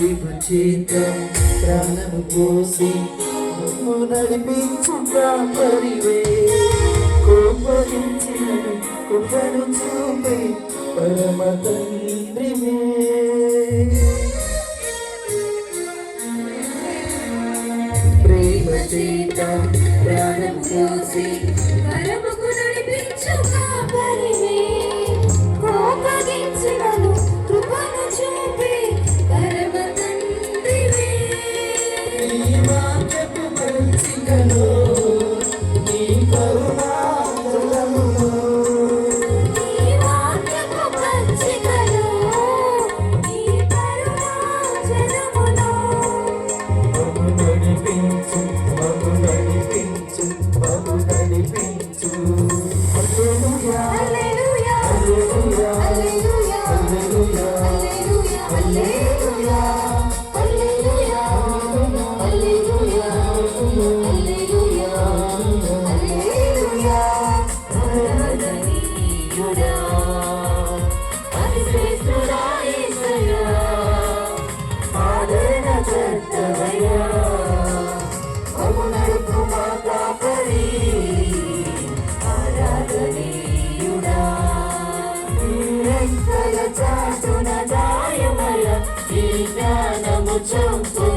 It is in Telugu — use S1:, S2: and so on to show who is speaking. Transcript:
S1: ప్రేమ చేత ప్రాణము పోసి మమ్ము నడిపించు కాపరివే కోపగించినను కృపను చూపే పరమ తండ్రివే ప్రేమ చేత ప్రాణము పోసి
S2: పరమకు నడిపించు కాపరివే కోపగించినను కృపను చూపే పరమ తండ్రివే
S1: నీ వాక్యపు మంచికలో నీ కరుణా జలములో
S2: నీ వాక్యపు పచ్చికలో నీ కరుణా జలములో
S1: మమ్ము నడిపించు మమ్ము నడిపించు మమ్ము నడిపించు హల్లెలూయా
S2: హల్లెలూయా
S1: హల్లెలూయా
S2: హల్లెలూయా
S1: హల్లెలూయా
S2: హల్లెలూయా హల్లెలూయా హల్లెలూయా హల్లెలూయా ఆరాధనీయుడా పరిశుద్ధుడా యేసయ్యా ఆదరణకర్తవయ్యా
S1: మమ్ము నడుపు మా కాపరి
S2: ఆరాధనీయుడా రెక్కల చాటున దాయమయ ఈ జ్ఞానము చంపు